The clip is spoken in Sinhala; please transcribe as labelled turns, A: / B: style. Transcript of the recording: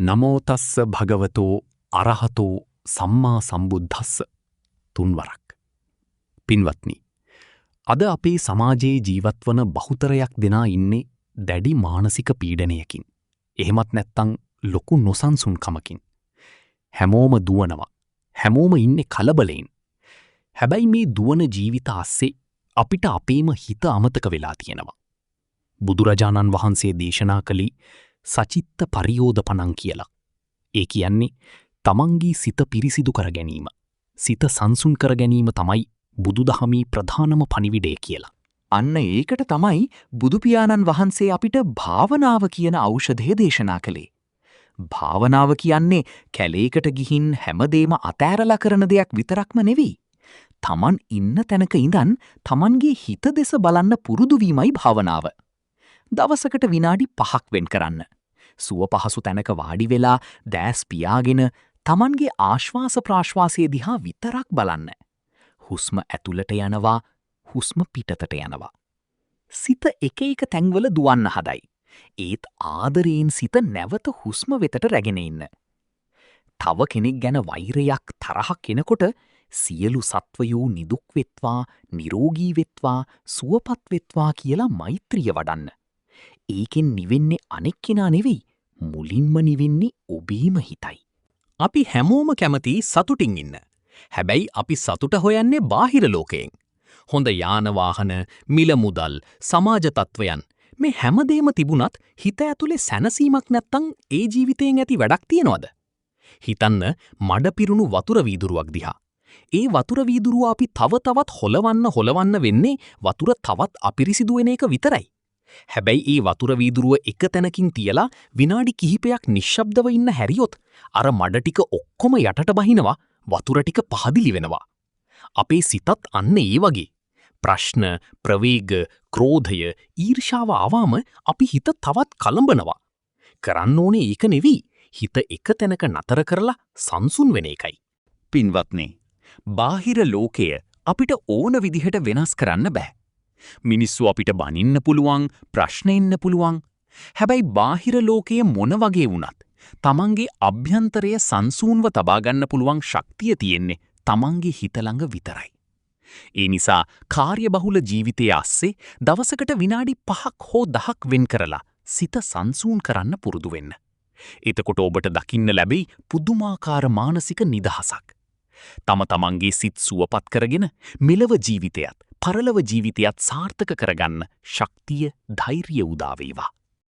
A: නමෝ තස්ස භගවතෝ අරහතෝ සම්මා සම්බුද්දස්ස. තුන්වරක්. පින්වත්නි, අද අපේ සමාජයේ ජීවත්වන බහුතරයක් දෙනා ඉන්නේ දැඩි මානසික පීඩනයකින්. එහෙමත් නැත්තං ලොකු නොසන්සුන්කමකින්. හැමෝම දුවනවා. හැමෝම ඉන්නේ කලබලයෙන්. හැබැයි මේ දුවන ජීවිත අස්සේ අපිට අපේම හිත අමතක වෙලා තියෙනවා. බුදුරජාණන් වහන්සේ දේශනා කළේ සචිත්ත පරියෝදපනං කියලා. ඒ කියන්නේ තමන්ගේ සිත පිරිසිදු කර ගැනීම, සිත සංසුන් කර ගැනීම තමයි බුදුදහමේ ප්‍රධානම පණිවිඩය කියලා.
B: අන්න ඒකට තමයි බුදුපියාණන් වහන්සේ අපිට භාවනාව කියන ඖෂධය දේශනා කළේ. භාවනාව කියන්නේ කැලේකට ගිහින් හැමදේම අතෑරලා කරන දෙයක් විතරක්ම නෙවෙයි. තමන් ඉන්න තැනක ඉඳන් තමන්ගේ හිත දෙස බලන්න පුරුදුවීමයි භාවනාව. දවසකට විනාඩි 5ක් වෙන් කරන්න. සුව පහසු තැනක වාඩි වෙලා දෑස් පියාගෙන තමන්ගේ ආශ්වාස ප්‍රාශ්වාසය දිහා විතරක් බලන්න. හුස්ම ඇතුළට යනවා, හුස්ම පිටතට යනවා. සිත එක එක තැන්වල දුවන්න හදයි. ඒත් ආදරයෙන් සිත නැවත හුස්ම වෙතට රැගෙන ඉන්න. තව කෙනෙක් ගැන වෛරයක් තරහක් එනකොට සියලු සත්වයෝ නිදුක් වෙත්වා, නිරෝගී වෙත්වා, සුවපත් වෙත්වා කියලා මෛත්‍රිය වඩන්න. ඒකෙන් නිවෙන්නේ අනෙක් කෙනා නෙවෙයි, මුලින්ම නිවෙන්නේ ඔබේම හිතයි.
C: අපි හැමෝම කැමති සතුටින් ඉන්න. හැබැයි අපි සතුට හොයන්නේ බාහිර ලෝකයෙන්. හොඳ යානවාහන, මිල මුදල්, සමාජ තත්ත්වයන් මේ හැමදේම තිබුණත් හිත ඇතුලේ සැනසීමක් නැත්තං ඒ ජීවිතයෙන් ඇති වැඩක් තියනවද? හිතන්න මඩ පිරුණු වතුර වීදුරුවක් දිහා. ඒ වතුර වීදුරුව අපි තව තවත් හොලවන්න වෙන්නේ වතුර තවත් අපිරිසිදු වෙන එක විතරයි. හැබැයි ඒ වතුර වීදුරුව එක තැනකින් තියලා විනාඩි කිහිපයක් නිශ්ශබ්දව ඉන්න හැරියොත් අර මඩ ටික ඔක්කොම යටට බහිනවා, වතුර ටික පහදිලි වෙනවා. අපේ සිතත් අන්න ඒ වගේ. ප්‍රශ්න, ප්‍රවේග, ක්‍රෝධය, ඊර්ෂාව ආවම අපි හිත තවත් කලඹනවා. කරන්න ඕනේ ඒක නෙවෙයි. හිත එක තැනක නතර කරලා සංසුන් වෙන එකයි.
B: පින්වත්නි, බාහිර ලෝකය අපිට ඕන විදිහට වෙනස් කරන්න බෑ. මිනිස්සු අපිට බනින්න පුළුවන්, ප්‍රශ්න එන්න පුළුවන්. හැබැයි බාහිර ලෝකයේ මොන වගේ වුණත් තමන්ගේ අභ්‍යන්තරය සංසූන්ව තබා ගන්න පුළුවන් ශක්තිය තියෙන්නේ තමන්ගේ හිත ළඟ විතරයි. ඒ නිසා කාර්යබහුල ජීවිතයේ ASCII දවසකට විනාඩි 5ක් හෝ 10ක් වෙන් කරලා සිත සංසූන් කරන්න පුරුදු වෙන්න. එතකොට ඔබට දකින්න ලැබෙයි පුදුමාකාර මානසික නිදහසක්. තම තමන්ගේ සිත් සුවපත් කරගෙන මෙලව ජීවිතයත් පරලොව ජීවිතයත් සාර්ථක කරගන්න ශක්තිය, ධෛර්යය උදා වේවා.